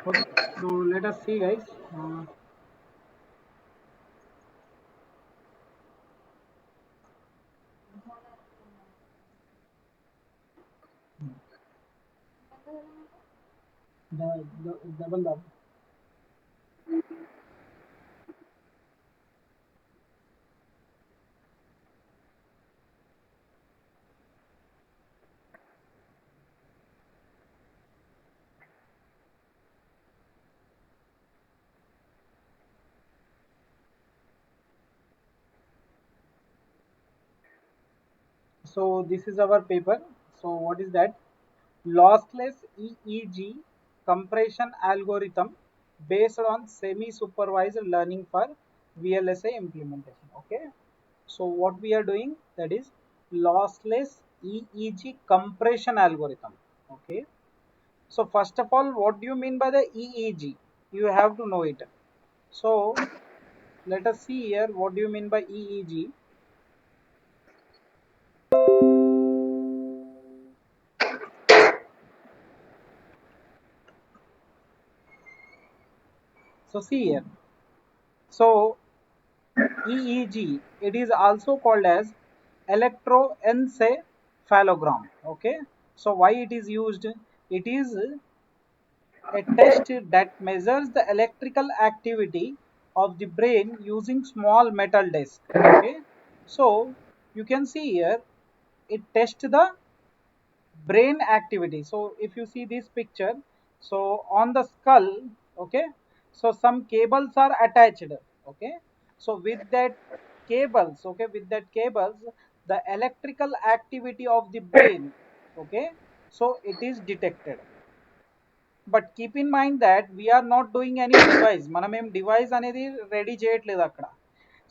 Okay, so let us see, guys. The double up. So this is our paper. So what is that? Lossless EEG compression algorithm based on semi-supervised learning for VLSI implementation. Okay. So what we are doing, that is lossless EEG compression algorithm. Okay. So first of all, what do you mean by the EEG? You have to know it. So let us see here. What do you mean by EEG? So see here. So EEG, it is also called as electroencephalogram. Okay. So why it is used? It is a test that measures the electrical activity of the brain using small metal disc. Okay. So you can see here, it tests the brain activity. So if you see this picture, so on the skull, okay, so some cables are attached. Okay, so with that cables, okay, with that cables, the electrical activity of the brain, okay, so it is detected. But keep in mind that we are not doing any device, మనం ఏం device అనేది ready చేయట్లేదు అక్కడ.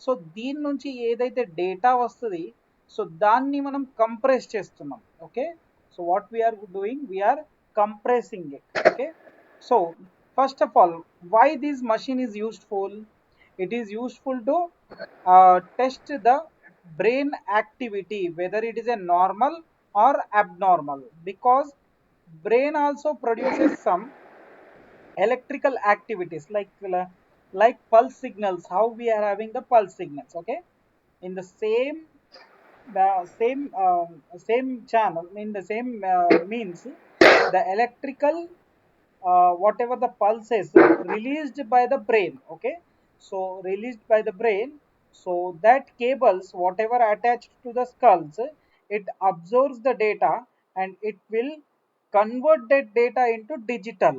So దీని నుంచి ఏదైతే data వస్తుంది, so దాన్ని మనం కంప్రెస్ చేస్తున్నాం. Okay, so what we are doing, we are compressing it. Okay, so first of all, why this machine is useful? It is useful to test the brain activity, whether it is a normal or abnormal, because brain also produces some electrical activities like pulse signals, how we are having the pulse signals. Okay, in the same channel, in the same means, the electrical whatever the pulses released by the brain. Okay, so released by the brain, so that cables whatever attached to the skulls, it absorbs the data and it will convert that data into digital.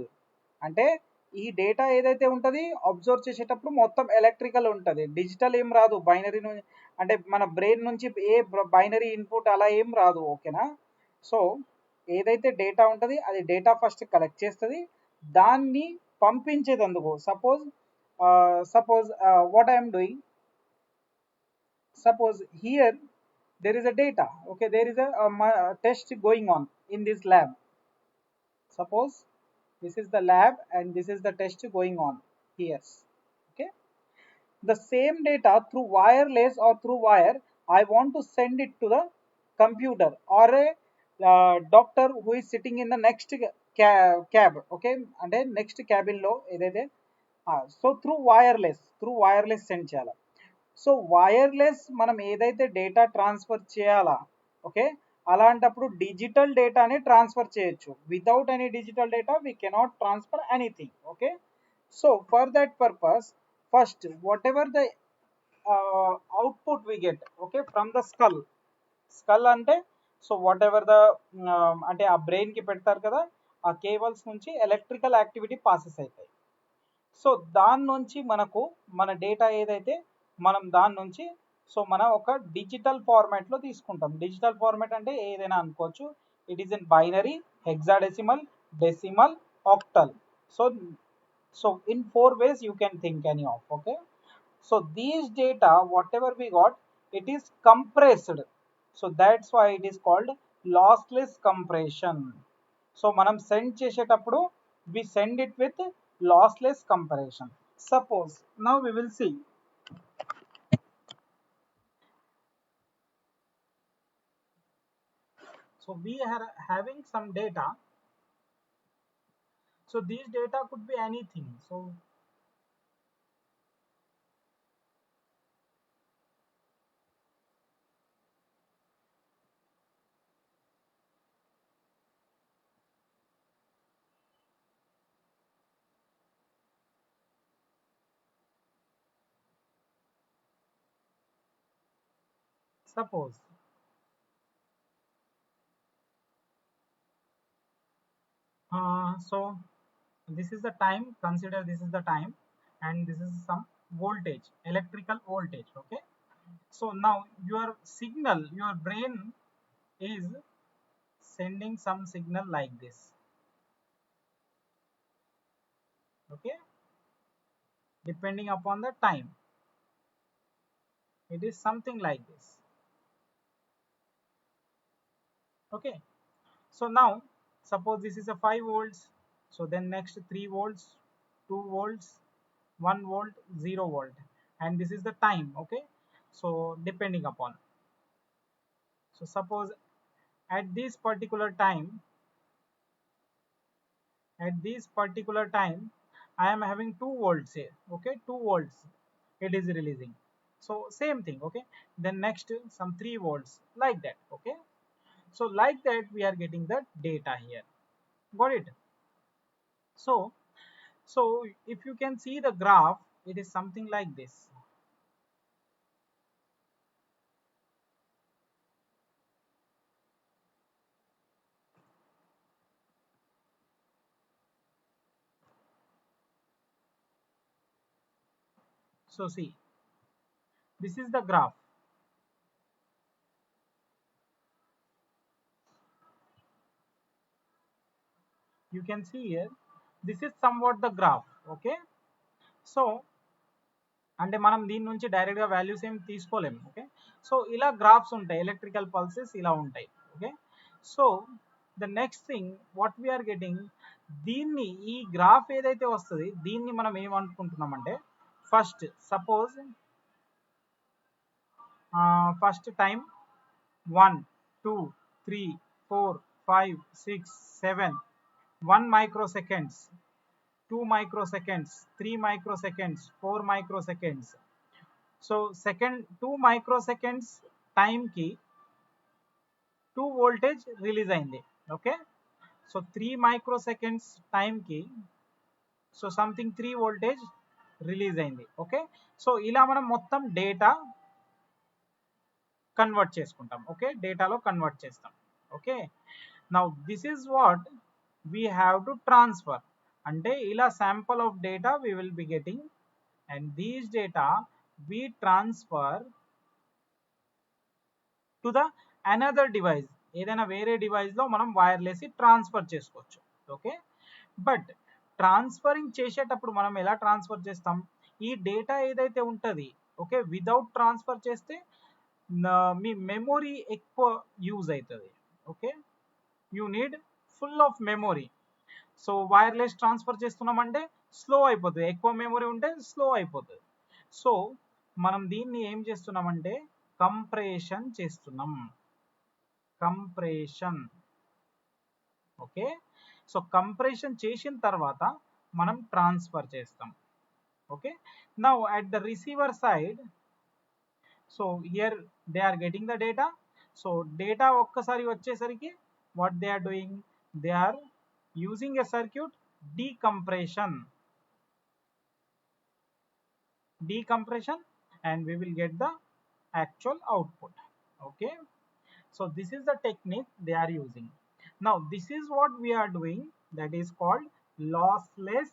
అంటే ఈ data ఏదైతే ఉంటుంది observe చేసేటప్పుడు మొత్తం electrical ఉంటుంది, digital ఏం రాదు. Binary అంటే మన బ్రెయిన్ నుంచి ఏ బైనరీ ఇన్పుట్ అలా ఏం రాదు. ఓకేనా. సో ఏదైతే డేటా ఉంటుంది అది డేటా ఫస్ట్ కలెక్ట్ చేస్తుంది, దాన్ని పంపించేది అందుకు. Suppose what I'm doing, suppose here there is a data. Okay, there is a test going on in this lab. Suppose this is the lab and this is the test going on here. Okay, the same data through wireless or through wire, I want to send it to the computer or a doctor who is sitting in the next cab. Okay, and then next cabin lo edaithe, so through wireless send cheyala. So wireless మనం ఏదైతే data transfer చేయాలా, okay, అలాంటప్పుడు digital డేటాని transfer చేయొచ్చు. Without any digital data we cannot transfer anything. Okay, so for that purpose first whatever the output we get, okay, from the skull అంటే so whatever the అంటే ఆ బ్రెయిన్కి పెడతారు కదా, ఆ కేబుల్స్ నుంచి ఎలక్ట్రికల్ యాక్టివిటీ పాసెస్ అవుతాయి. So దాని నుంచి మనకు మన డేటా ఏదైతే మనం దాని నుంచి సో మనం ఒక డిజిటల్ ఫార్మాట్లో తీసుకుంటాం. డిజిటల్ ఫార్మాట్ అంటే ఏదైనా అనుకోవచ్చు. It is in binary, hexadecimal, decimal, octal. So so in 4 ways you can think any of. Okay, so these data whatever we got, it is compressed. So that's why it is called lossless compression. So మనం send చేసేటప్పుడు we send it with lossless compression. Suppose now we will see. So we are having some data. So these data could be anything. So suppose so this is the time, consider this is the time, and this is some voltage, electrical voltage. Okay, so now your signal, your brain is sending some signal like this. Okay, depending upon the time, it is something like this. Okay, so now suppose this is a 5 volts, so then next 3 volts, 2 volts, 1 volt, 0 volt, and this is the time. Okay, so depending upon, so suppose at this particular time, I am having 2 volts here. Okay, 2 volts it is releasing, so same thing. Okay, then next some 3 volts, like that. Okay, so like that we are getting the data here. Got it? So if you can see the graph, it is something like this. So see, this is the graph. You can see here, this is somewhat the graph. Okay, so అంటే మనం దీని నుంచి డైరెక్ట్గా values ఏం తీసుకోలేము. Okay, so ఇలా graphs ఉంటాయి, electrical pulses ఇలా ఉంటాయి. Okay, so the next thing what we are getting, దీన్ని ఈ గ్రాఫ్ ఏదైతే వస్తుంది దీన్ని మనం ఏమనుకుంటున్నామంటే, first suppose first time 1 2 3 4 5 6 7, 1 microseconds, 2 microseconds, 3 microseconds, 4 microseconds. So second 2 microseconds టైంకి 2 వోల్టేజ్ రిలీజ్ అయింది. ఓకే, సో 3 microseconds టైంకి సో సంథింగ్ 3 వోల్టేజ్ రిలీజ్ అయింది. ఓకే, సో ఇలా మనం మొత్తం డేటా కన్వర్ట్ చేసుకుంటాం. ఓకే, డేటాలో కన్వర్ట్ చేస్తాం. Okay, now this is what we have to transfer. అంటే ఇలా sample of data we will be getting, and these data we transfer to the another device. ఏదైనా వేరే డివైస్ లో మనం వైర్లెస్ ట్రాన్స్ఫర్ చేసుకోవచ్చు. ఓకే, బట్ ట్రాన్స్ఫరింగ్ చేసేటప్పుడు మనం ఎలా ట్రాన్స్ఫర్ చేస్తాం, ఈ డేటా ఏదైతే ఉంటుంది, ఓకే, వితౌట్ ట్రాన్స్ఫర్ చేస్తే మీ మెమొరీ ఎక్కువ యూజ్ అవుతుంది. Okay, you need full of memory. So wireless transfer చేస్తున్నామంటే స్లో అయిపోతుంది, ఎక్కువ మెమొరీ ఉంటే స్లో అయిపోతుంది. సో మనం దీన్ని ఏం చేస్తున్నామంటే కంప్రెషన్ చేస్తున్నాం, కంప్రెషన్. ఓకే, సో కంప్రెషన్ చేసిన తర్వాత మనం ట్రాన్స్ఫర్ చేస్తాం. Okay, now at the receiver side, so here they are getting the data. So data ఒక్కసారి వచ్చేసరికి what they are doing, they are using a circuit decompression, and we will get the actual output. Okay, so this is the technique they are using. Now this is what we are doing, that is called lossless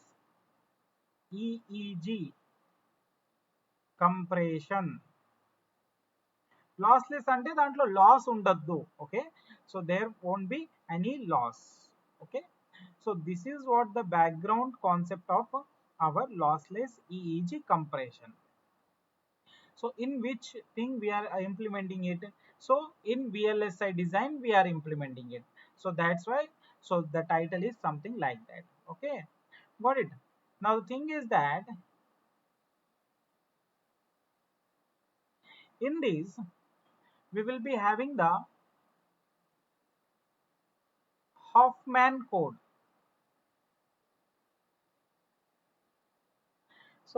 EEG compression. Lossless అంటే దాంట్లో loss ఉండద్దు. Okay, so there won't be any loss. Okay, so this is what the background concept of our lossless EEG compression. So in which thing we are implementing it? So in VLSI design we are implementing it. So that's why, so the title is something like that. Okay, got it? Now the thing is that in this we will be having the Huffman code.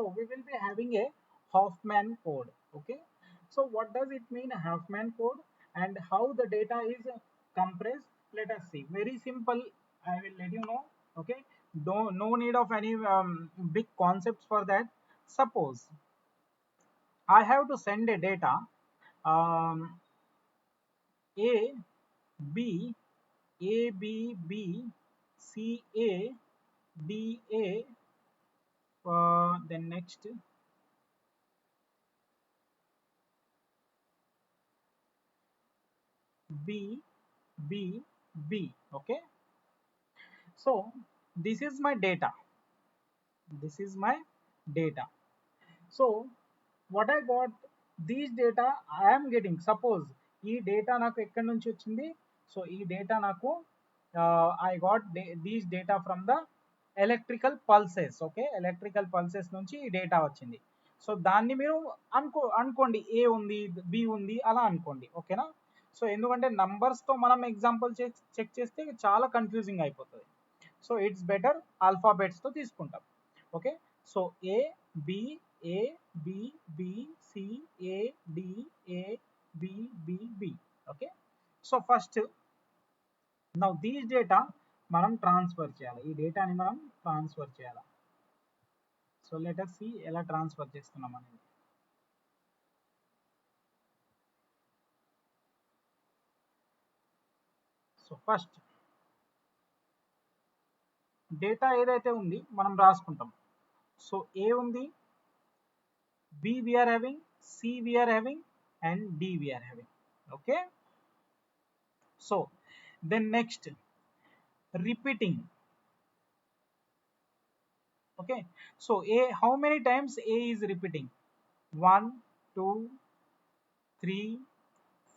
So we will be having a Huffman code. Okay, so what does it mean, Huffman code, and how the data is compressed? Let us see. Very simple. I will let you know. Okay, no need of any big concepts for that. Suppose I have to send a data um, A B A B B C A D A, then next B B B. Okay, so this is my data. This is my data. So what I got, these data I am getting. Suppose ఈ data నాకు ఎక్కడి నుంచి వచ్చింది? So ఈ data నాకు I got these data from the electrical pulses. Okay, electrical pulses నుంచి ఈ data వచ్చింది. సో దాన్ని మీరు అనుకోండి ఏ ఉంది, బి ఉంది, అలా అనుకోండి. ఓకేనా? సో ఎందుకంటే నంబర్స్తో మనం ఎగ్జాంపుల్ చెక్ చేస్తే చాలా కన్ఫ్యూజింగ్ అయిపోతుంది. సో ఇట్స్ బెటర్ ఆల్ఫాబెట్స్తో తీసుకుంటాం. Okay, so A B A B B C A D A B B B. Okay, so first now these data మనం ట్రాన్స్ఫర్ చేయాలి. ఈ డేటాని మనం ట్రాన్స్ఫర్ చేయాలి. సో లెట్ us see ఎలా ట్రాన్స్ఫర్ చేస్తున్నాం అనేది. సో ఫస్ట్ డేటా ఏదైతే ఉంది మనం రాసుకుంటాం. సో ఏ ఉంది, B we are having, C we are having, and D we are having. Okay, so then next repeating. Okay, so A, how many times A is repeating? 1 2 3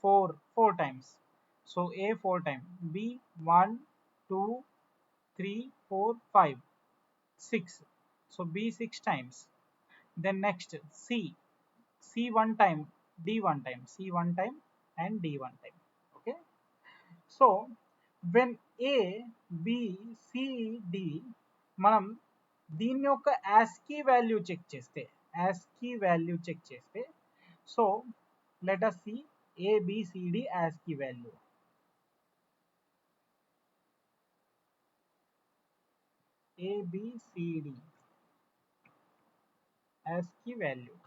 4 times. So A 4 times, B 1 2 3 4 5 6. So B 6 times. Then next C 1 time, D 1 time, C 1 time, and D 1 time. Okay, so when A B C D మనం దీని యొక్క ASCII value check చేస్తే, ASCII value check చేస్తే, so let us see ABCD ASCII value. ABCD ASCII value.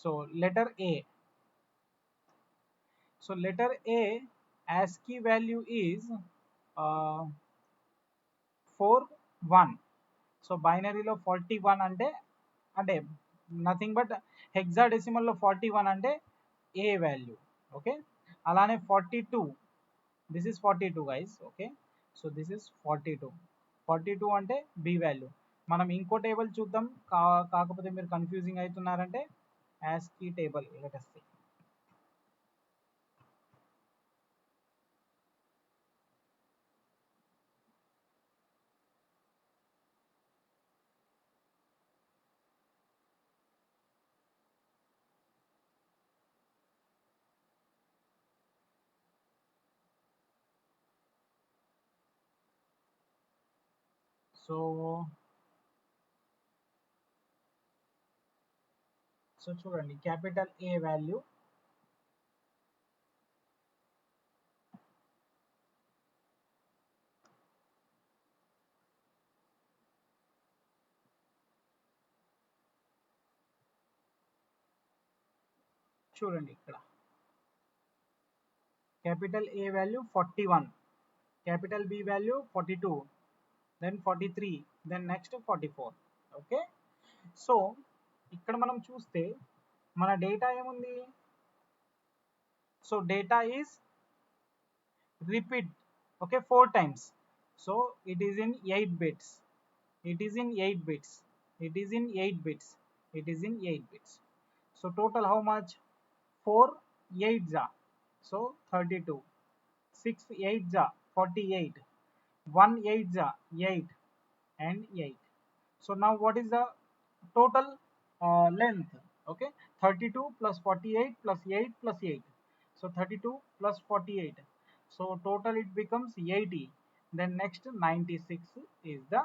So letter A. So letter A ASCII value is 41. So బైనరీలో 41 అంటే nothing but హెక్సాడెసిమల్లో 41 అంటే ఏ value. Okay, అలానే 42, this is 42 guys. Okay, so this is 42 అంటే B value. మనం ఇంకో table చూద్దాం, కాకపోతే మీరు confusing అవుతున్నారంటే ASCII table let us see. So చూడండి, క్యాపిటల్ ఏ వాల్యూ చూడండి ఇక్కడ, capital A value 41, capital B value 42, then 43, then next 44. Okay, so ఇక్కడ మనం చూస్తే మన డేటా ఏముంది? So data is repeat. Okay, 4 times. So it is in 8 bits. It is in 8 bits. It is in 8 bits. It is in 8 bits. So total how much? 4 8s are, so 32. 6 8s are 48. 1 8s are 8 and 8. So now what is the total length? Okay, 32 plus 48 plus 8 plus 8. So 32 plus 48. So total it becomes 80. Then next 96 is the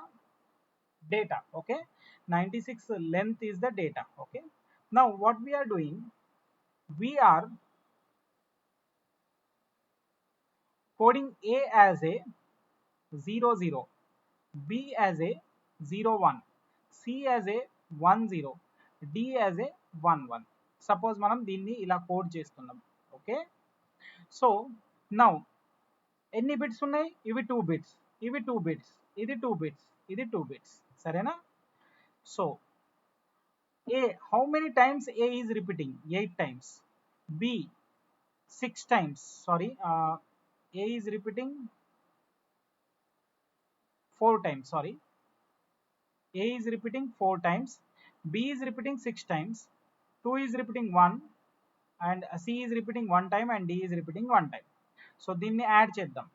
data. Okay, 96 length is the data. Okay, now what we are doing, we are coding A as a 0 0, B as a 0 1, C as a 1 0, D as a 1 1. Suppose మనం దీన్ని ఇలా code చేస్తున్నాం. Okay, so now ఎన్ని bits ఉన్నాయి? ఇవి 2 bits, ఇవి 2 bits, ఇది 2 bits, ఇది 2 బిట్స్, సరేనా? So A, how many times A is repeating? 8 times. B, 6 times. Sorry, A is repeating 4 times. Sorry, A is repeating 4 times, B is repeating 6 times, 2 is repeating 1, and C is repeating 1 time, and D is repeating 1 time. So దీన్ని add చేద్దాం.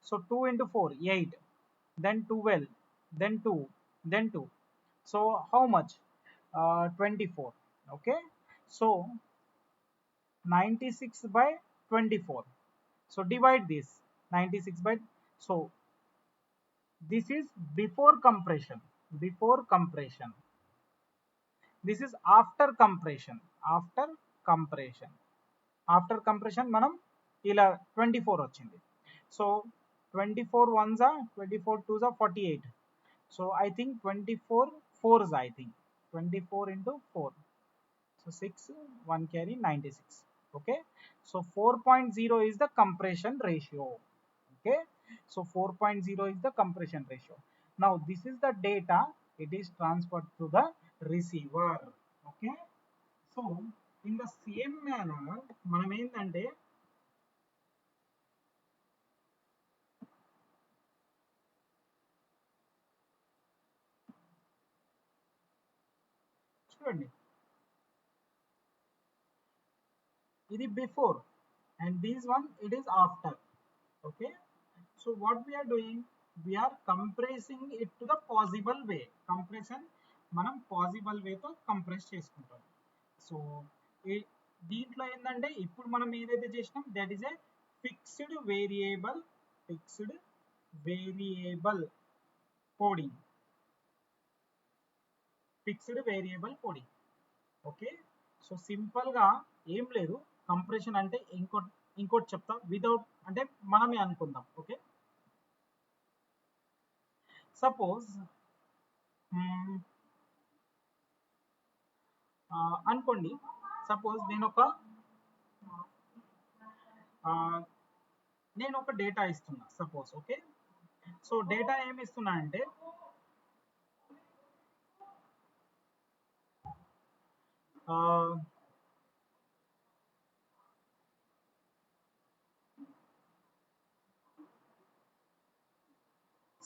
So 2 into 4, 8, then 12, then 2, then 2. So how much? 24. Okay, so 96 by 24. So divide this 96 by, so this is before compression, before compression. This is after compression, after compression. After compression మనం ఇలా 24 వచ్చింది. So 24 ones are 24 twos are 48. So I think 24 fours, I think 24 into 4. So 6, 1 carry 96. Okay, so 4.0 is the compression ratio. Okay, so 4.0 is the compression ratio. Now this is the data, it is transferred to the receiver. Okay, so in the same manner మనం ఏంటంటే చూడండి, ఇది before and this one it is after. Okay, so what we are doing, we are compressing it to the possible way. Compression మనం possible way తో compress చేసుకుంటాం. So దీంట్లో ఏంటంటే ఇప్పుడు మనం ఏదైతే చేసినాం, that is a fixed variable, fixed variable coding, fixed variable coding. Okay, so simple గా ఏం లేదు, కంప్రెషన్ అంటే ఇంకోటి చెప్తా, వితౌట్ అంటే మనమే అనుకుందాం. ఓకే, సపోజ్ అనుకోండి, సపోజ్ నేను ఒక డేటా ఇస్తున్నా సపోజ్. ఓకే, సో డేటా ఏమి ఇస్తున్నా అంటే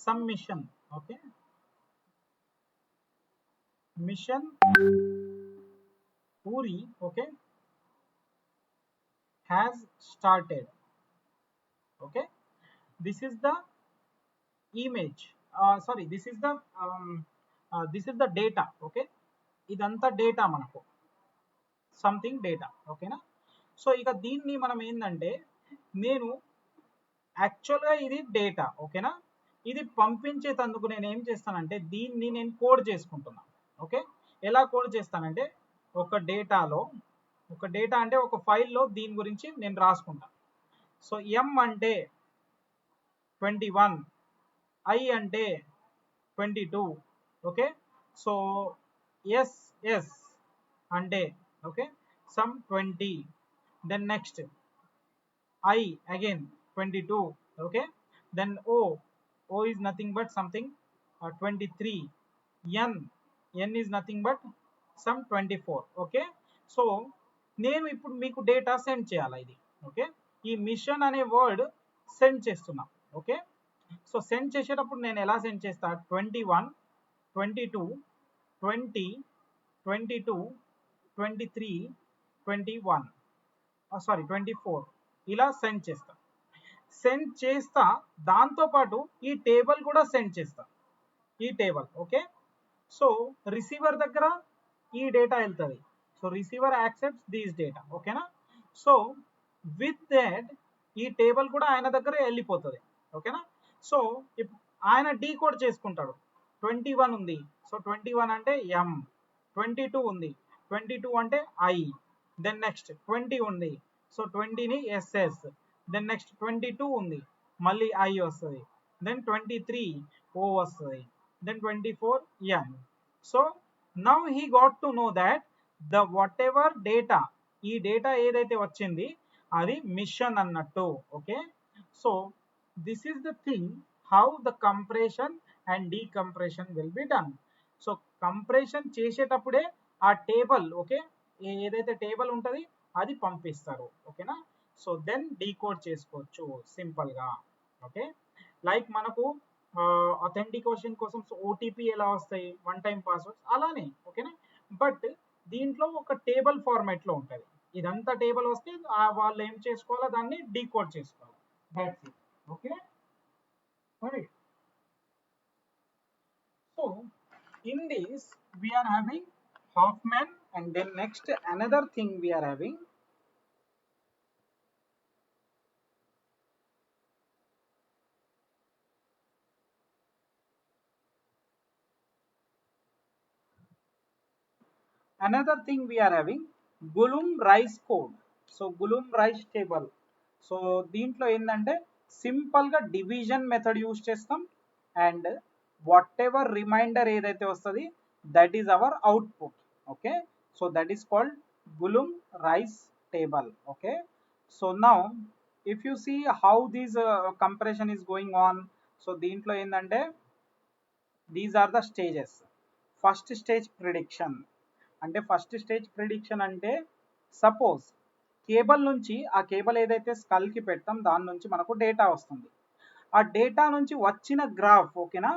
some mission. Okay, mission Puri, okay, has started. Okay, this is the image, sorry, this is the data. Okay, ఇదంతా డేటా మనకు సంథింగ్ డేటా. ఓకేనా, సో ఇక దీన్ని మనం ఏంటంటే నేను యాక్చువల్గా ఇది డేటా. ఓకేనా, ఇది పంపించేటందుకు నేను ఏం చేస్తానంటే దీన్ని నేను కోడ్ చేసుకుంటున్నా. ఓకే, ఎలా కోడ్ చేస్తానంటే ఒక డేటా అంటే ఒక ఫైల్లో దీని గురించి నేను రాసుకుంటా. సో ఎం అంటే 21, ఐ అంటే 22. ఓకే, సో ఎస్ అంటే okay some 20, then next I again 22. Okay, then O is nothing but something 23. N is nothing but some 24. Okay, so నేను ఇప్పుడు మీకు డేటా సెండ్ చేయాలి ఇది. ఓకే, ఈ మిషన్ అనే వర్డ్ సెండ్ చేస్తున్నా. ఓకే, సో సెండ్ చేసేటప్పుడు నేను ఎలా సెండ్ చేస్తా, 21, 22, 20, 22, 23, 21, సారీ 24 ఇలా సెండ్ చేస్తా. దాంతోపాటు ఈ టేబుల్ కూడా సెండ్ చేస్తా, ఈ టేబుల్. ఓకే, సో రిసీవర్ దగ్గర ఈ డేటా వెళ్తుంది. So receiver accepts these data. ఓకేనా, సో విత్ దట్ ఈ టేబుల్ కూడా ఆయన దగ్గర వెళ్ళిపోతుంది. ఓకేనా. సో ఆయన డీకోడ్ చేసుకుంటాడు. 21 ఉంది, సో 21 అంటే ఎం. 22 ఉంది, 22 అంటే ఐ. దెన్ నెక్స్ట్ 20 ఉంది, సో 20ని ఎస్ఎస్. దెన్ నెక్స్ట్ 22 ఉంది, మళ్ళీ ఐ వస్తుంది. దెన్ 23 ఓ వస్తుంది. Then 24 N. So now he got to know that the whatever data, ఈ డేటా ఏదైతే వచ్చింది అది మిషన్ అన్నట్టు. Okay. So this is the thing how the compression and decompression will be done. So compression చేసేటప్పుడే ఆ table, okay, ఏదైతే table ఉంటుంది అది పంపిస్తారు. ఓకేనా. సో దెన్ డీకోడ్ చేసుకోవచ్చు సింపుల్ గా. ఓకే. లైక్ మనకు అథెంటికేషన్ కోసం ఓటీపీ ఎలా వస్తాయి, వన్ టైం పాస్వర్డ్ అలానే. ఓకేనా. బట్ దీంట్లో ఒక టేబుల్ ఫార్మాట్ లో ఉంటుంది. ఇదంతా టేబుల్ వస్తే వాళ్ళు ఏం చేసుకోవాలో దాన్ని డీకోడ్ చేసుకోవాలి. That's it. Okay. Right. So in this we are having Huffman, and then next another thing we are having Golomb-Rice code. So Golomb-Rice table. So దీంట్లో ఏంటంటే సింపుల్ గా డివిజన్ మెథడ్ యూజ్ చేస్తాం, అండ్ వాట్ ఎవర్ రిమైండర్ ఏదైతే వస్తుంది that is our output. Okay. So that is called Golomb-Rice table. Okay. So now if you see how these compression is going on, so దీంట్లో ఏంటంటే these are the stages. First stage prediction. అంటే first stage prediction అంటే suppose cable నుంచి, ఆ cable ఏదైతే skull కి పెడతాం దాని నుంచి మనకు డేటా వస్తుంది. ఆ డేటా నుంచి వచ్చిన గ్రాఫ్, ఓకేనా.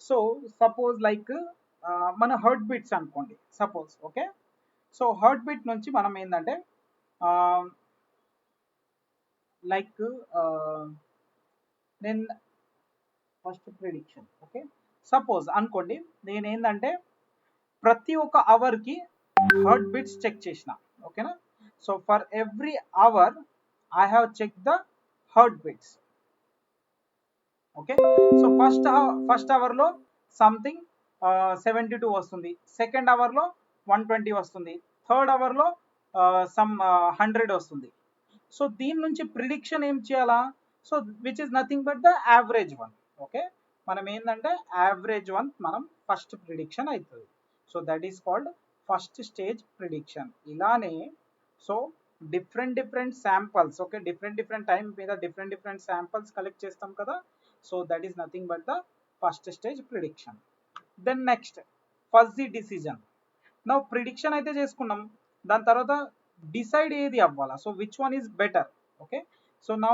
సో సపోజ్ లైక్ మన హార్ట్ బీట్స్ అనుకోండి suppose. Okay. So heart beat నుంచి మనం ఏంటంటే లైక్ నేను ఫస్ట్ ప్రిడిక్షన్, ఓకే, సపోజ్ అనుకోండి నేనేంటంటే ప్రతి ఒక్క అవర్కి హార్ట్ బీట్స్ చెక్ చేసిన. ఓకేనా. So for every hour I have check the heart beats. Okay. So first అవర్లో సంథింగ్ 72 వస్తుంది, సెకండ్ అవర్లో 120 వస్తుంది, థర్డ్ అవర్లో సమ్ 100 వస్తుంది. సో దీని నుంచి ప్రిడిక్షన్ ఏం చేయాలా, so which is nothing but the average one. Okay. మనం ఏంటంటే యావరేజ్ వన్ మనం ఫస్ట్ ప్రిడిక్షన్ అవుతుంది. So that is called first stage prediction. ఇలానే so different samples, okay, different time మీద డిఫరెంట్ శాంపల్స్ కలెక్ట్ చేస్తాం కదా. So that is nothing but the first stage prediction. Then next fuzzy decision. నా prediction అయితే చేసుకున్నాం, దాని తర్వాత డిసైడ్ ఏది అవ్వాలా, so which one is better. Okay. So నా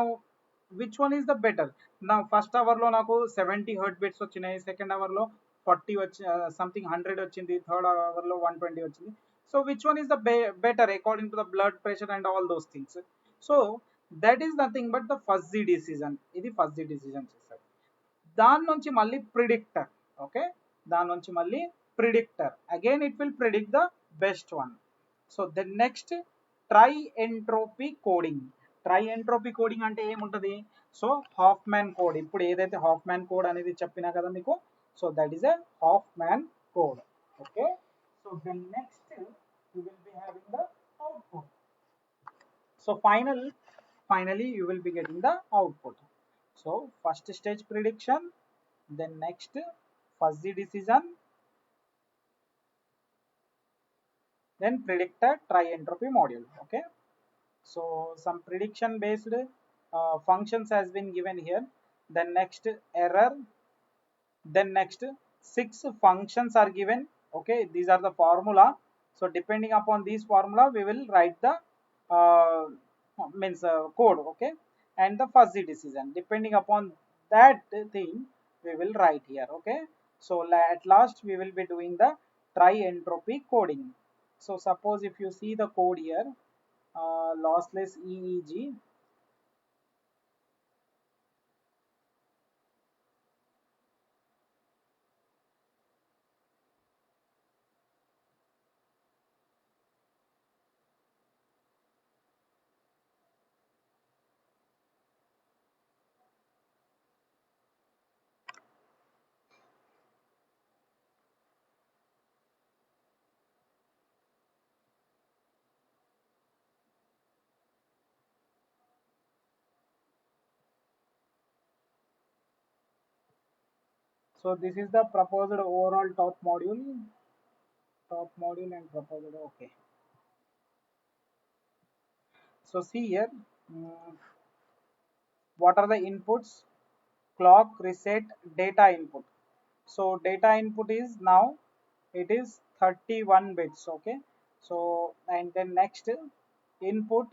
which one is the better. నా ఫస్ట్ అవర్లో నాకు 70 హర్ట్ బీట్స్ వచ్చినాయి, సెకండ్ అవర్లో 40 వచ్చి సంథింగ్ 100 వచ్చింది, థర్డ్ అవర్లో 120 వచ్చింది. So which one is the better according to the blood pressure and all those things. So that is nothing but the fuzzy decision. ఇది ఫజీ డిసిజన్ చేస్తారు. దాని నుంచి మళ్ళీ ప్రిడిక్టర్. ఓకే. దాని నుంచి మళ్ళీ predictor again it will predict the best one. So then next tri entropy coding. Tri entropy coding అంటే ఏముంటుంది, సో హాఫ్మ్యాన్ కోడ్. ఇప్పుడు ఏదైతే హాఫ్మ్యాన్ కోడ్ అనేది చెప్పినా కదా మీకు, so that is a Huffman code. Okay. So then next you will be having the output. So finally you will be getting the output. So first stage prediction, then next fuzzy decision, then predictor tri-entropy module. Okay. So some prediction based functions has been given here. Then next error, then next 6 functions are given. Okay, these are the formula. So depending upon these formula we will write the code. Okay. And the fuzzy decision, depending upon that thing we will write here. Okay. So at last we will be doing the tri-entropy coding. So suppose if you see the code here, lossless EEG. So this is the proposed overall top module and proposed. Okay. So see here, mm, what are the inputs? Clock, reset, data input. So data input is now it is 31 bits. Okay. So and then next input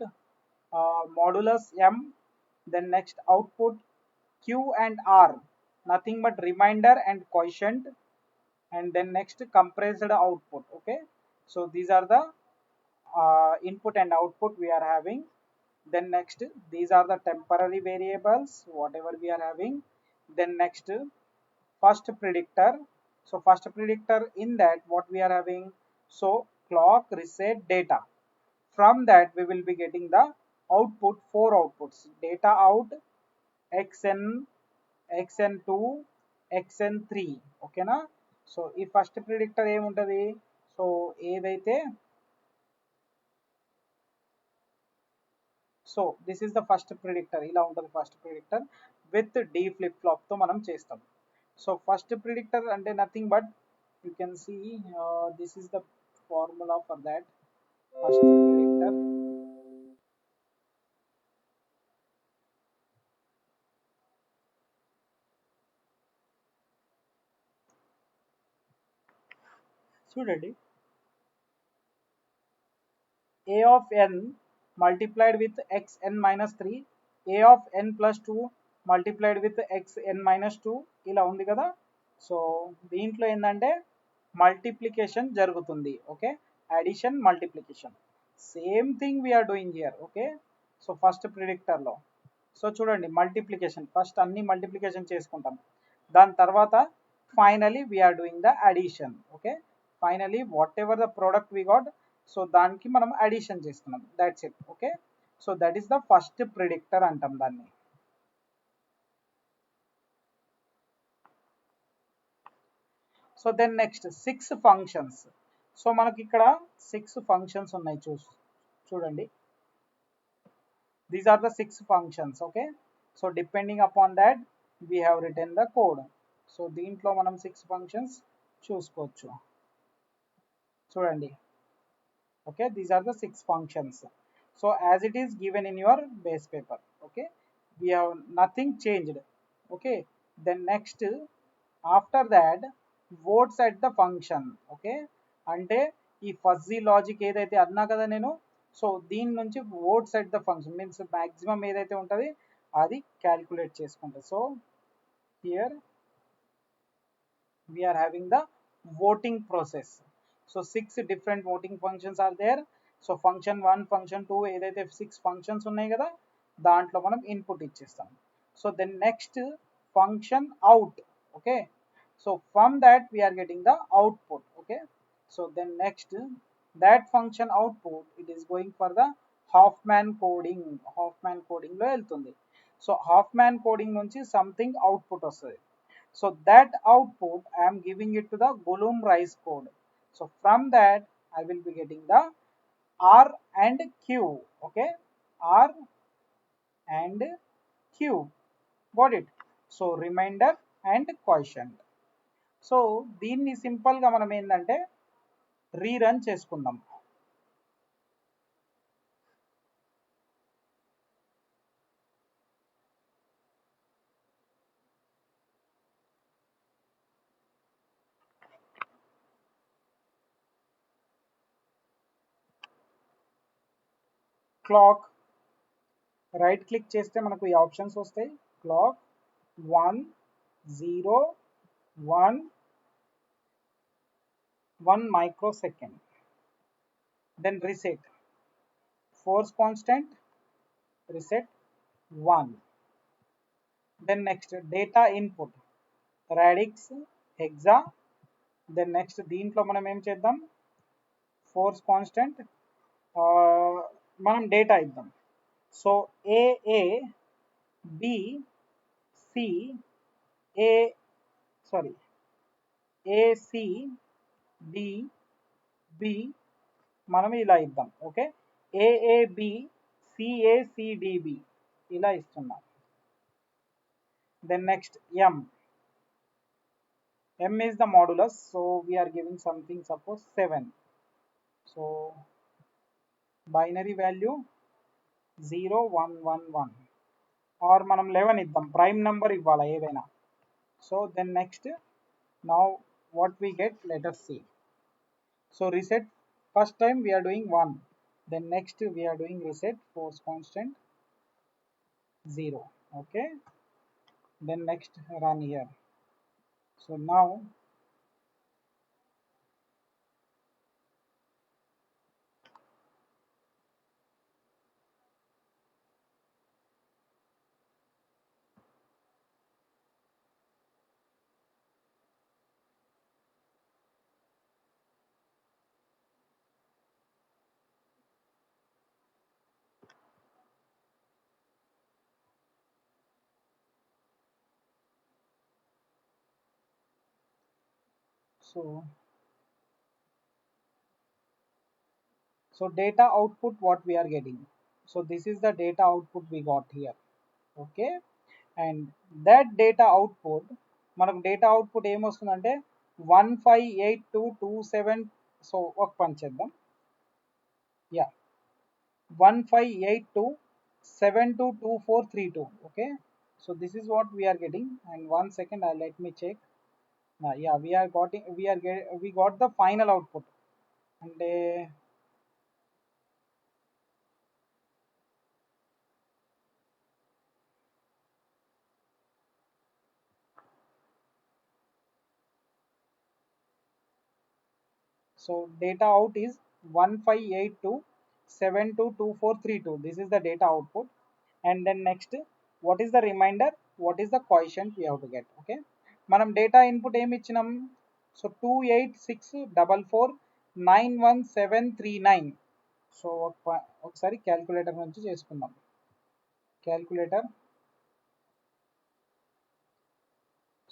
modulus m, then next output q and r, nothing but reminder and quotient, and then next compressed output. Okay, so these are the input and output we are having. Then next these are the temporary variables whatever we are having. Then next first predictor. So first predictor, in that what we are having, so clock, reset, data. From that we will be getting the output, four outputs: data out, xn, xn2, xn3. ఓకేనా. So ఈ first predictor ఏముంటది, so ఏదైతే, so this is the first predictor, ఇలా ఉంటుంది first predictor with the flip flop తో మనం చేస్తాం. So first predictor అంటే nothing but you can see this is the formula for that first predictor. చూడండి, a of n multiplied with xn minus 3, a of n plus 2 multiplied with xn minus 2, ఇలా ఉంది కదా. So దీంట్లో ఏంటంటే multiplication జరుగుతుంది. Okay, addition, multiplication, same thing we are doing here. Okay, so first ప్రిడిక్టర్లో so చూడండి multiplication, first అన్ని multiplication చేసుకుంటాం, దాని తర్వాత finally we are doing the addition. Okay, finally whatever the product we got, so దానికి మనం అడిషన్ చేస్తున్నాం, that's it. Okay, so that is the first predictor అంటాం దాన్ని. So then next 6 functions. So మనకి ఇక్కడ 6 ఫంక్షన్స్ ఉన్నాయి, చూడండి, these are the 6 functions. Okay, so depending upon that we have written the code. So దీంట్లో మనం 6 functions చూసుకోవచ్చు, చూడండి. Okay, these are the 6 functions. So as it is given in your base paper. Okay, we have nothing changed. Okay, then next after that votes at the function. Okay, అంటే ఈ fuzzy logic ఏదైతే అన్నా కదా నేను, so దీని నుంచి votes at the function means maximum ఏదైతే ఉంటుంది అది క్యాలిక్యులేట్ చేసుకుంటా. So here we are having the voting process. So 6 different voting functions are there. So function 1, function 2 ఏదైతే 6 functions ఉన్నాయి కదా, దాంట్లో మనం ఇన్పుట్ ఇచ్చేస్తాం. So then next function out. Okay, so from that we are getting the output. Okay, so then next that function output it is going for the Huffman coding. Huffman coding లో వెళ్తుంది. So Huffman coding నుంచి something output వస్తుంది. So that output I am giving it to the Golomb-Rice code. So from that I will be getting the R and Q. Okay, R and Q, got it. So remainder and quotient. So దీన్ని సింపుల్గా మనం ఏంటంటే rerun చేసుకుందాం. Clock right click చేస్తే మనకు ఈ options వస్తాయి. Clock 1 0 1 1 microsecond. Then reset, force constant, reset 1. Then next data input, radix, hexa. Then next దీంట్లో మనం ఏం చేద్దాం, ఫోర్స్ కాన్స్టెంట్ మనం డేటా ఇద్దాం. So A A B C A sorry A C D B మనం ఇలా ఇద్దాం. ఓకే, ఏఏబి సిఏసిడిబి ఇలా ఇస్తున్నాం. Then next M M is the modulus, so we are giving something, suppose 7. So binary value 0 1 1 1, or manam 11 iddam, prime number ivvala edaina. So then next, now what we get, let us see. So reset, first time we are doing 1, then next we are doing reset force constant 0. Okay, then next run here. So now, so so data output what we are getting. So this is the data output we got here. Okay, and that data output, మనకు data output ఏమొస్తుందంటే 158227. So ఒక పని చేద్దాం, yeah 1582722432. okay, so this is what we are getting. And 1 second, let me check. Yeah, we got the final output. And so data out is 1582722432. This is the data output. And then next, what is the remainder, what is the quotient we have to get. Okay, మనం data input ఏమి ఇచ్చినాం, so 28644911739. So ఒకసారి calculator నుంచి చేసుకుందాం. Calculator,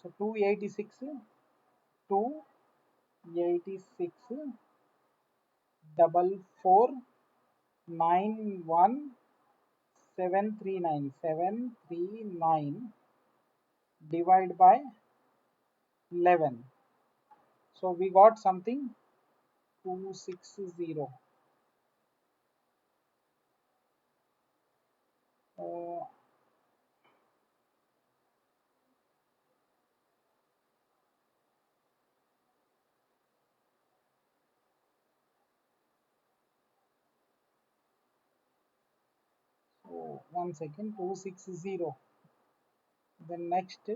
so 286 double four 91739 divide by 11. So we got something 260. 1 second, 260. Then next,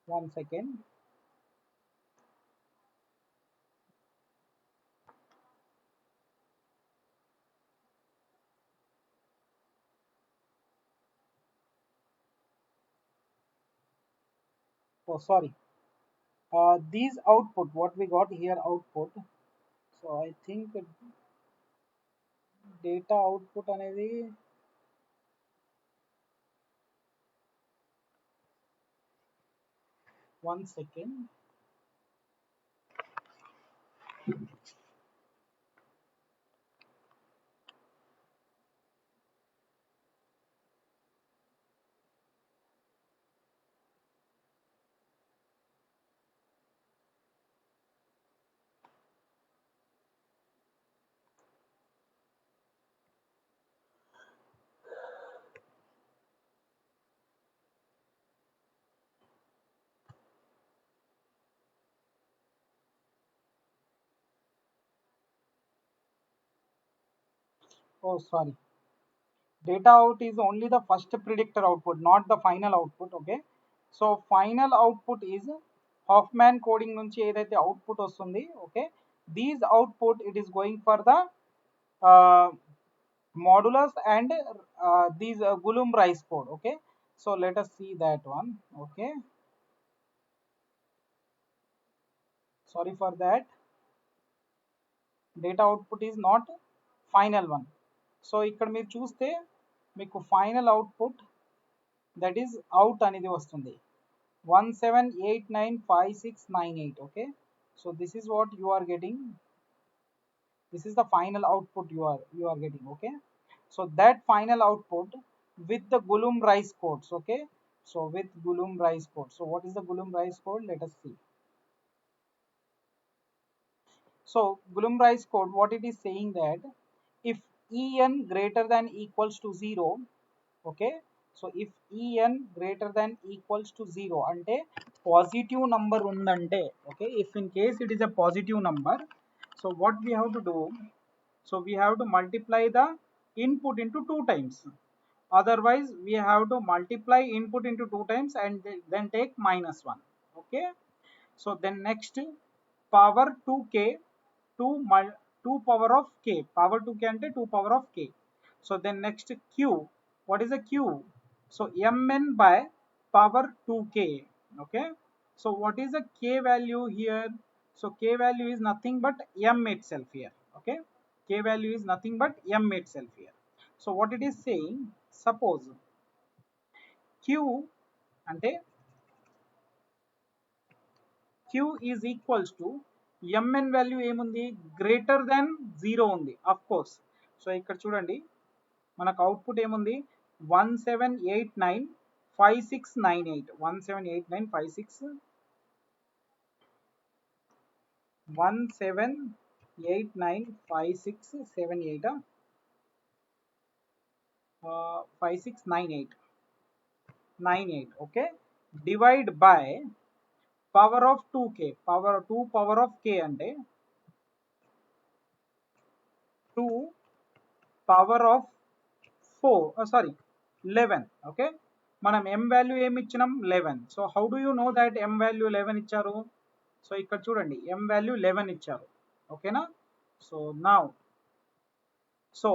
1 second. Oh, sorry. These output, what we got here, output. So I think data output అనేది 1 second. Oh, sorry. Data out is only the first predictor output, not the final output. Okay, so final output is Huffman coding nunchi edaithe output vastundi. Okay, these output, it is going for the uh, modulus and these Golomb-Rice code. Okay, so let us see that one. Okay, sorry for that, data output is not final one. So ఇక్కడ మీరు చూస్తే మీకు final output, that is out అనేది వస్తుంది 17895698. okay, so this is what you are getting, this is the final output you are getting. Okay, So that final output with the Golomb-Rice codes. Okay, so with Golomb-Rice code. So what is the Golomb-Rice code? Let us see. So Golomb-Rice code, what it is saying that if En greater than equals to 0, okay, so if En greater than equals to 0 ante positive number undante, okay, if in case it is a positive number, so what we have to do, so we have to multiply the input into 2 times, otherwise we have to multiply input into 2 times and then take -1. Okay, so then next power 2k 2 power of k, power 2k ante 2 power of k. So then next q, what is a q? So mn by power 2k. Okay, so what is the k value here? So k value is nothing but m itself here. Okay, k value is nothing but m itself here. So what it is saying, suppose q ante q is equals to mn value ఏముంది, greater than 0 ఉంది of course. So ఇక్కడ చూడండి మనకు output ఏముంది, 17895698 178956 17895678 5698 okay, divide by power of 2k, power 2 power of k అంటే 2 power of 4 sorry 11. okay, మనం m value ఏమి ఇచ్చినాం 11. So how do you know that m value 11 ఇచ్చారు? సో ఇక్కడ చూడండి m వాల్యూ 11 ఇచ్చారు. ఓకేనా? So now so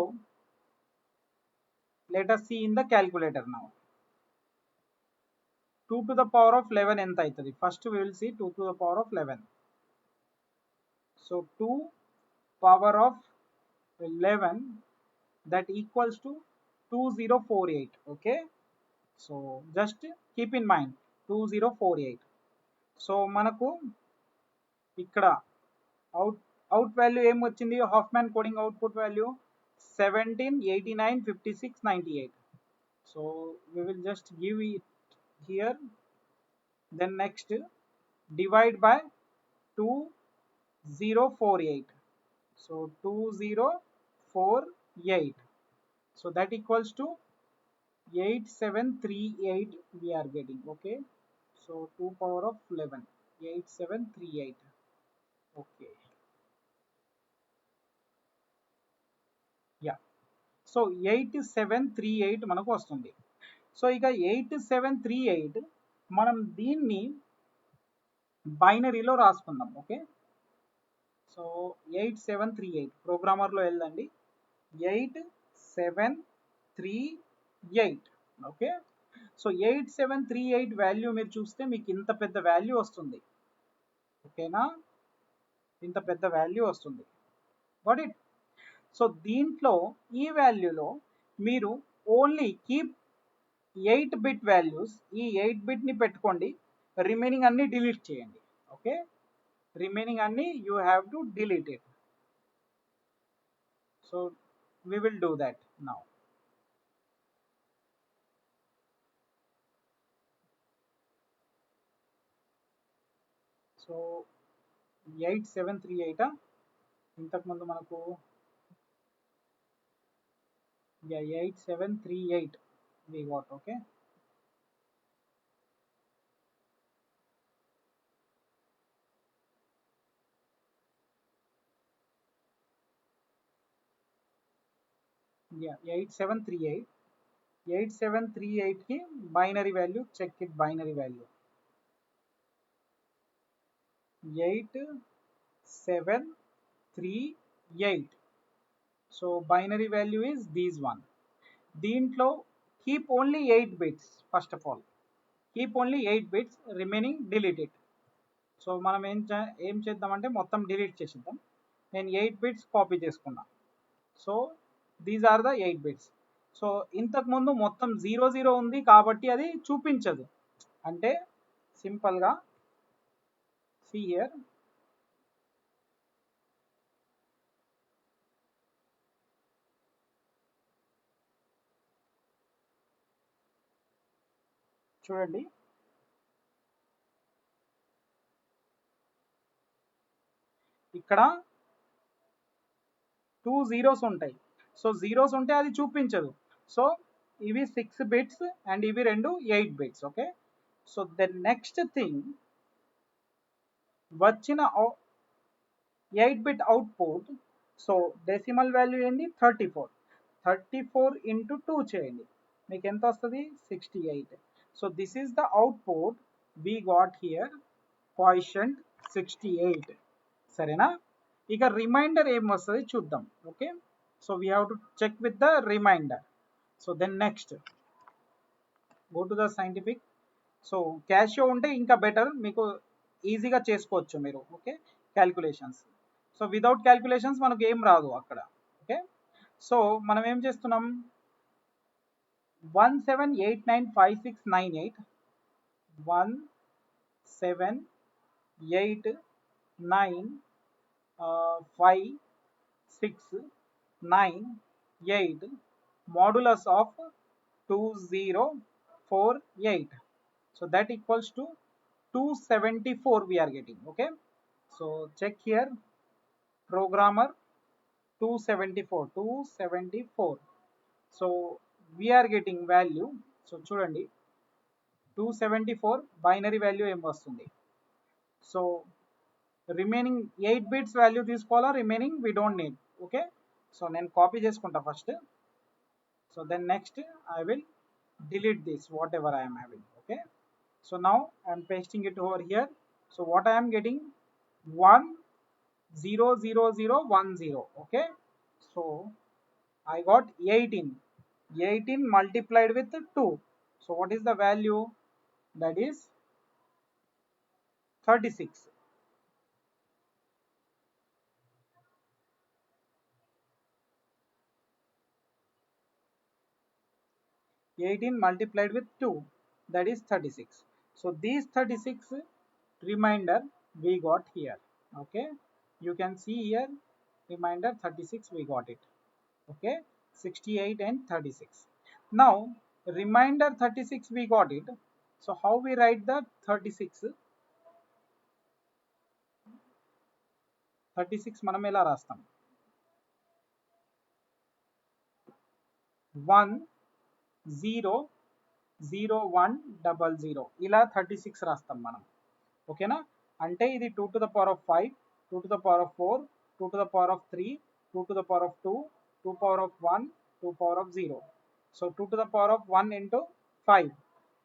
let us see in the calculator now. 2 to the power of 11 ఎంత అవుతుంది? First we will see 2 to the power of 11. So 2 power of 11 that equals to 2048. okay, so just keep in mind 2048. So మనకు ఇక్కడ out value ఏం వచ్చింది, Huffman coding output value 17895698. so we will just give it here, then next divide by 2048. so 2048, so that equals to 8738 we are getting. okay, so 2 power of 11 8738. okay, yeah, so 8738 మనకు వస్తుంది. So ఇక 8738 మనం దీన్ని బైనరీలో రాసుకుందాం. Okay, so 8738 ప్రోగ్రామర్లో వెళ్ళండి, 8738. Okay, so 8738 value మీరు చూస్తే మీకు ఇంత పెద్ద వాల్యూ వస్తుంది. ఓకేనా, ఇంత పెద్ద వాల్యూ వస్తుంది. Got it? సో దీంట్లో ఈ వాల్యూలో మీరు ఓన్లీ కీప్ 8 బిట్ వాల్యూస్, ఈ 8 బిట్ని పెట్టుకోండి, రిమైనింగ్ అన్ని డిలీట్ చేయండి. ఓకే, రిమైనింగ్ అన్ని you have to delete it. So we will do that now. So 8738 ఇంతకుముందు మనకు 8738 we got. okay, yeah 8738. 8738 కి binary value check it, binary value 8738. So binary value is these one. దీంట్లో keep only 8 bits. First of all keep only 8 bits, remaining delete it. So మనం ఏం చేద్దామంటే మొత్తం delete చేసేద్దాం. నేను 8 బిట్స్ కాపీ చేసుకున్నా. So these are the 8 bits. So ఇంతకుముందు మొత్తం 00 ఉంది కాబట్టి అది చూపించదు. అంటే సింపుల్గా see here, చూడండి, ఇక్కడ 2 జీరోస్ ఉంటాయి. సో జీరోస్ ఉంటే అది చూపించదు. సో ఇవి 6 బిట్స్ అండ్ ఇవి రెండు 8 bits. Okay, so the next thing వచ్చిన 8-bit output. So decimal value ఏంది 34 ఇంటూ 2 చేయండి, మీకు ఎంత వస్తుంది 68. So this is the output we got here, quotient 68. సరేనా? ఇక రిమైండర్ ఏం వస్తుంది చూద్దాం. Okay, so we have to check with the remainder. So then next go to the scientific. So Casio ఉంటే ఇంకా బెటర్, మీకు ఈజీగా చేసుకోవచ్చు మీరు. Okay, calculations. So without calculations మనకు ఏం రాదు అక్కడ. ఓకే, సో మనం ఏం చేస్తున్నాం, 17895698 17895698 modulus of 2048. So that equals to 274 we are getting. Okay, so check here, programmer 274. So we are getting value. So చూడండి 274 బైనరీ వాల్యూ ఏం వస్తుంది. సో రిమైనింగ్ 8 బిట్స్ వాల్యూ తీసుకోవాలా, remaining we don't need. Okay, so నేను copy చేసుకుంటా first. So then next I will delete this whatever I am having. Okay, so now I am pasting it over here. So what I am getting, 100010. Okay, so I got 18 multiplied with 2. So what is the value? That is 36. 18 multiplied with 2, that is 36. So these 36 remainder we got here. Okay, you can see here, remainder 36 we got it. Okay, 68 and 36. Now remainder 36 we got it. So how we write the 36 మనం ఎలా రాస్తాం, 100100 ఇలా 36 రాస్తాం మనం. ఓకేనా? అంటే ఇది 2 to the power of 5, 2 to the power of 4, 2 to the power of 3, 2 to the power of 2, 2 power of 1, 2 power of 0. So 2 to the power of 1 into 5.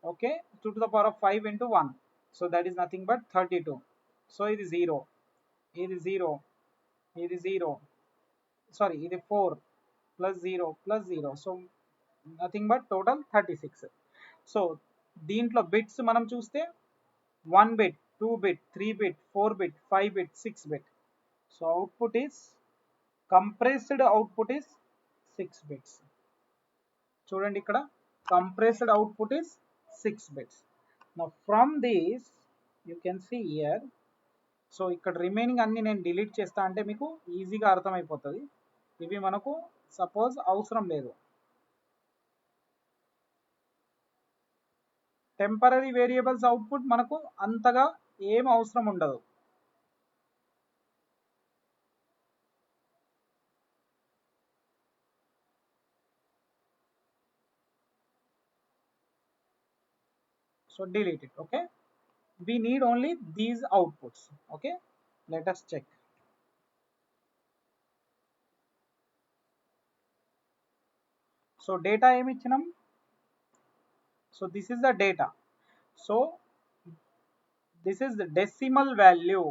Okay, 2 to the power of 5 into 1. So that is nothing but 32. So it is 0. It is 0. It is 0. Sorry, it is 4 plus 0 plus 0. So nothing but total 36. So దీంట్లో bits మనం చూస్తే 1 bit, 2 bit, 3 bit, 4 bit, 5 bit, 6 bit. So output is, compressed output is 6 bits. చూడండి ఇక్కడ compressed output is 6 bits. Now from this you can see here. So ఇక్కడ remaining అన్ని నేను delete చేస్తా అంటే మీకు ఈజీగా అర్థమైపోతుంది. ఇవి మనకు సపోజ్ అవసరం లేదు. టెంపరరీ వేరియబుల్స్ అవుట్పుట్ మనకు అంతగా ఏం అవసరం ఉండదు. So delete it. Okay, we need only these outputs. Okay, let us check. So data ఏమి ఇచ్చినాం. So this is the data. So this is the decimal value.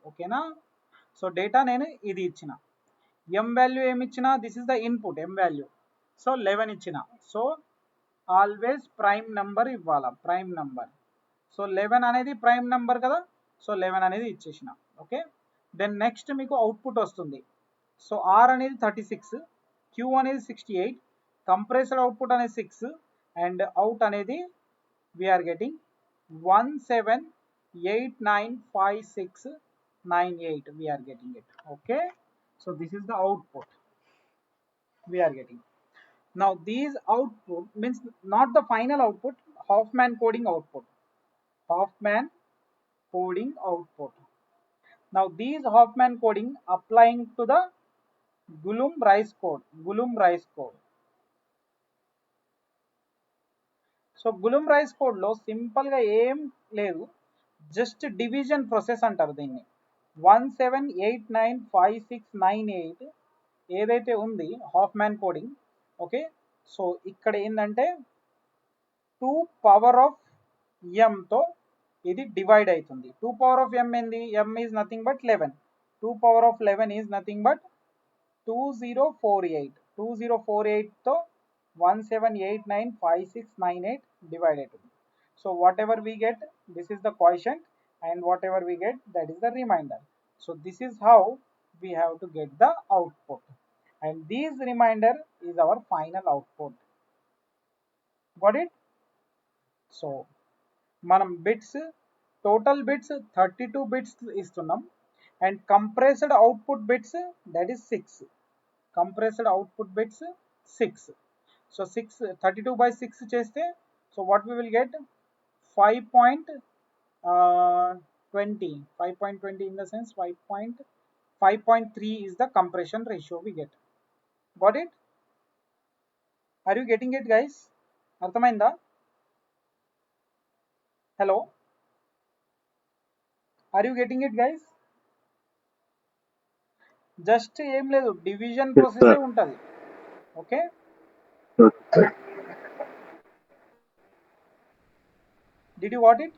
Okay na? So data నేను ఇది ఇచ్చిన. M value ఏమి ఇచ్చిన, this is the input M value. So 11 ఇచ్చిన. So always prime number ఇవ్వాలా, prime number. So 11 అనేది prime number కదా, so 11 అనేది ఇచ్చేసిన. ఓకే, దెన్ నెక్స్ట్ మీకు అవుట్పుట్ వస్తుంది. సో ఆర్ అనేది 36, క్యూ అనేది 68, కంప్రెసర్ అవుట్పుట్ అనేది 6 అండ్ అవుట్ అనేది we are getting 17895698 we are getting it. Okay, so this is the output we are getting. Now these output means not the final output, Huffman coding output. Huffman coding output. Now these Huffman coding applying to the Golomb-Rice code. Golomb-Rice code. So Golomb-Rice code లో simple గా ఏం లేదు, just division process అంటారు దీన్ని. 17895698 ఏదైతే ఉంది Huffman coding. Okay, so ఇక్కడ ఏంటంటే 2 పవర్ ఆఫ్ m తో ఇది డివైడ్ అవుతుంది. 2 పవర్ ఆఫ్ m ఏంది? m is nothing but 11. 2 power of 11 is nothing but 2048. 2048 తో 17895698 divided. So whatever we get, this is the quotient, and whatever we get, that is the remainder. So this is how we have to get the output, and this remainder is our final output. Got it? So manam bits, total bits 32 bits istunam, and compressed output bits, that is 6. Compressed output bits 6. So 32 by 6 cheste, so what we will get? 5.20. 5.20 in the sense 5.3 is the compression ratio we get. Got it? Are you getting it, guys? Arthamainda? Hello? Are you getting it, guys? Just ఏం లేదు, division process ఉంటుంది. Okay, did you got it?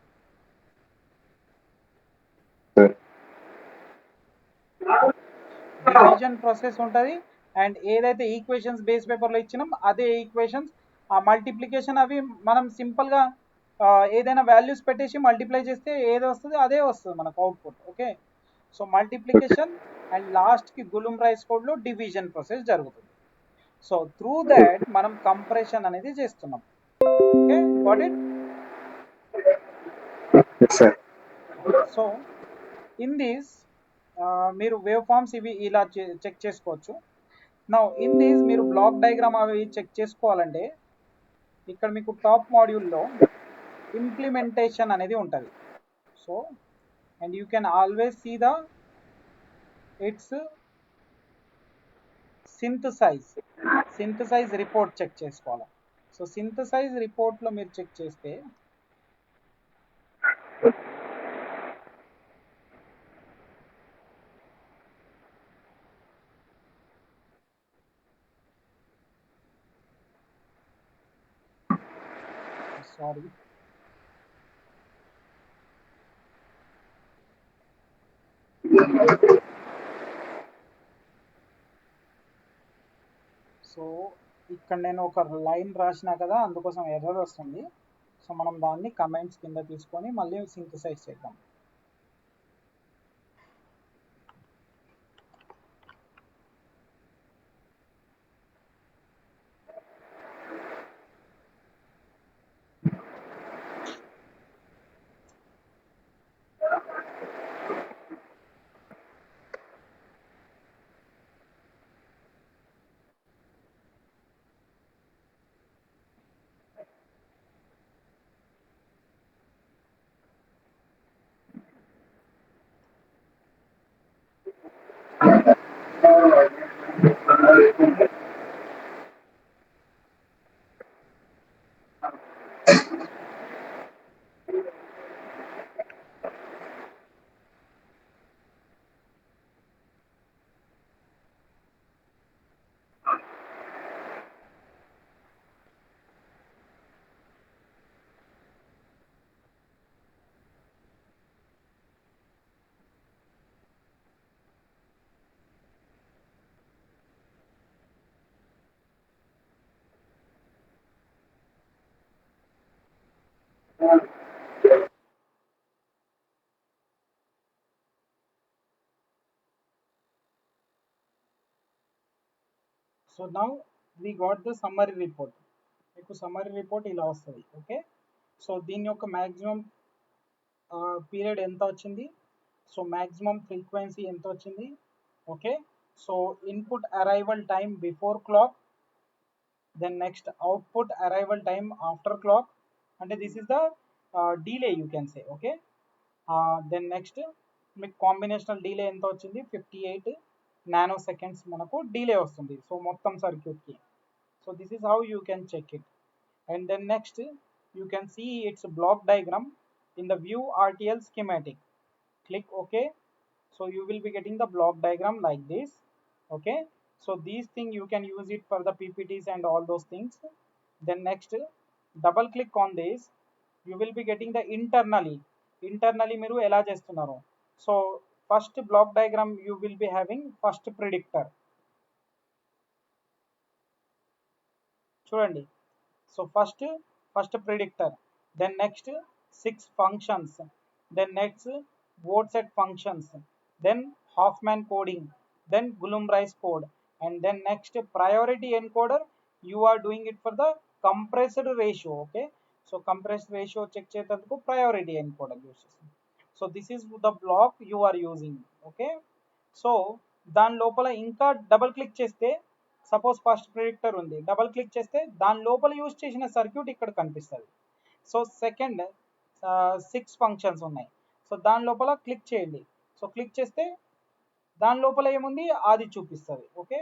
Division process ఉంటుంది, and ఏదైతే equations base పేపర్లో ఇచ్చినాం అదే equations, ఆ multiplication అవి మనం సింపుల్గా ఏదైనా వాల్యూస్ పెట్టేసి మల్టిప్లై చేస్తే ఏది వస్తుంది అదే వస్తుంది మనకు output. Okay, so multiplication and లాస్ట్కి Golomb-Rice కోడ్లో డివిజన్ ప్రాసెస్ జరుగుతుంది. సో త్రూ దాట్ మనం కంప్రెషన్ అనేది చేస్తున్నాం. Okay, got it? So in this మీరు వేవ్ ఫార్మ్స్ ఇవి ఇలా చెక్ చేసుకోవచ్చు. నౌ ఇన్ దిస్ మీరు బ్లాక్ డయాగ్రామ్ అవి చెక్ చేసుకోవాలంటే ఇక్కడ మీకు టాప్ మాడ్యూల్లో ఇంప్లిమెంటేషన్ అనేది ఉంటుంది. So and you can always see the its synthesize report check చేసుకోవాలి. సో సింథసైజ్ రిపోర్ట్లో మీరు చెక్ చేస్తే సారీ సో ఇక్కడ నేను ఒక లైన్ రాసినా కదా, అందుకోసం ఎర్రర్ వస్తుంది. సో మనం దాన్ని కమెంట్స్ కింద తీసుకొని మళ్ళీ సింథసైజ్ చేద్దాం. So now we got the summary report. మీకు సమ్మరీ రిపోర్ట్ ఇలా వస్తుంది. ఓకే, సో దీని యొక్క మ్యాక్సిమం పీరియడ్ ఎంత వచ్చింది, సో మ్యాక్సిమం ఫ్రీక్వెన్సీ ఎంత వచ్చింది. Okay, so input arrival time before clock, then next output arrival time after clock, and this is the delay you can say. Okay, then next మీకు combinational delay ఎంత వచ్చింది 58 nano seconds మనకు delay వస్తుంది so మొత్తం సర్క్యూట్కి. So this is how you can check it. And then next you can see its block diagram in the view RTL schematic. Click OK. So you will be getting the block diagram like this. Okay, so these things you can use it for the PPTs and all those things. Then next double click on this, you will be getting the internally మీరు ఎలా చేస్తున్నారు. So first block diagram you will be having first predictor చూడండి. So first predictor, then next 6 functions, then next word set functions, then Huffman coding, then Golomb-Rice code, and then next priority encoder you are doing it for the compressed ratio. Okay, so compressed ratio check చేసేందుకు priority encoder use చేస్తాం. So this is the block you are using. Okay, so దాని లోపల ఇంకా double click చేస్తే suppose first predictor ఉంది, double click చేస్తే దాని లోపల యూజ్ చేసిన సర్క్యూట్ ఇక్కడ కనిపిస్తుంది. సో సెకండ్ 6 ఫంక్షన్స్ ఉన్నాయి, సో దాని లోపల క్లిక్ చేయండి. సో క్లిక్ చేస్తే దాని లోపల ఏముంది అది చూపిస్తుంది. Okay,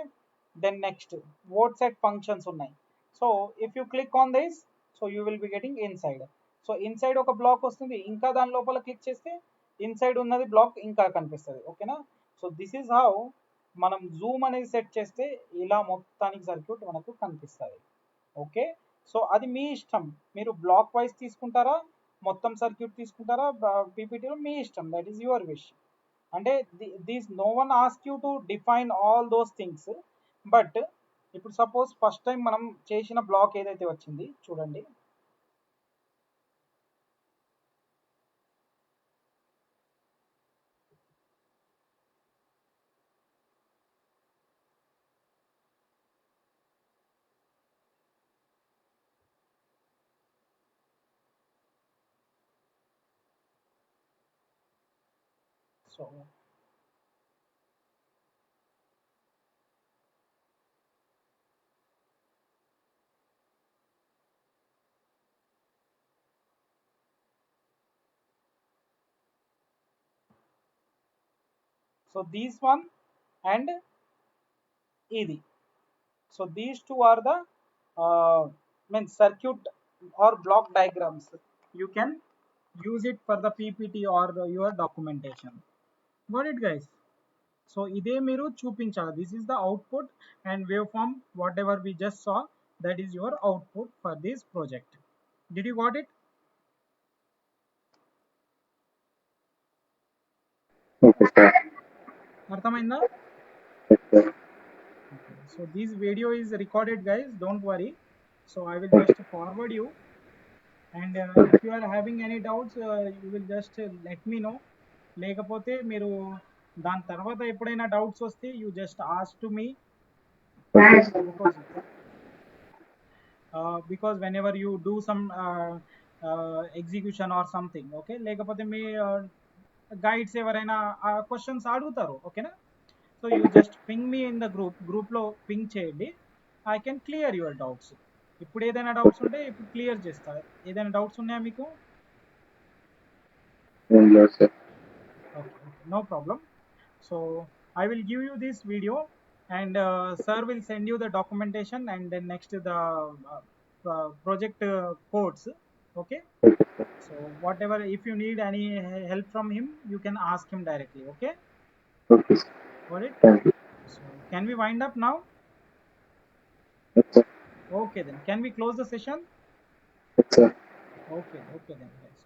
then next word set functions ఉన్నాయి. So if you click on this so you will be getting inside. So inside ఒక బ్లాక్ వస్తుంది, ఇంకా దాని లోపల క్లిక్ చేస్తే ఇన్సైడ్ ఉన్నది బ్లాక్ ఇంకా కనిపిస్తుంది. ఓకేనా, సో దిస్ ఈజ్ హౌ మనం జూమ్ అనేది సెట్ చేస్తే ఇలా మొత్తానికి సర్క్యూట్ మనకు కనిపిస్తుంది. ఓకే, సో అది మీ ఇష్టం, మీరు బ్లాక్ వైజ్ తీసుకుంటారా మొత్తం సర్క్యూట్ తీసుకుంటారా పీపీటీలో మీ ఇష్టం, దట్ ఈస్ యువర్ విష్. అంటే these no one ask you to define all those things. But ఇప్పుడు సపోజ్ ఫస్ట్ టైం మనం చేసిన బ్లాక్ ఏదైతే వచ్చింది చూడండి. So so these one and ఇది, so these two are the means circuit or block diagrams. You can use it for the PPT or your documentation. Got it guys? So ఇదే మీరు చూపించాలి. This is the output and waveform whatever we just saw, that is your output for this project. Did you got it? Okay, sir. అర్థమైందా? Yes, sir. Okay. So this video is recorded guys, don't worry. So I will just forward you, and if you are having any doubts you will just let me know. లేకపోతే మీరు దాని తర్వాత ఎప్పుడైనా doubts వస్తే you just ask to me, because whenever you do some execution or something, okay, లేకపోతే మీ guides ఎవరైనా questions అడుగుతారు. ఓకేనా, so you just ping me in the గ్రూప్లో పింగ్ చేయండి, I can clear your doubts. ఇప్పుడు ఏదైనా డౌట్స్ ఉంటే ఇప్పుడు క్లియర్ చేస్తా. ఏదైనా డౌట్స్ ఉన్నాయా మీకు? Yes, sir. Okay, no problem. So I will give you this video, and sir will send you the documentation and then next the project codes. Okay, Okay, sir. so whatever, if you need any help from him you can ask him directly. Okay, Okay, sir. got it? Thank you. So can we wind up now? Yes, sir. Okay, then can we close the session? Yes, sir. Okay then guys.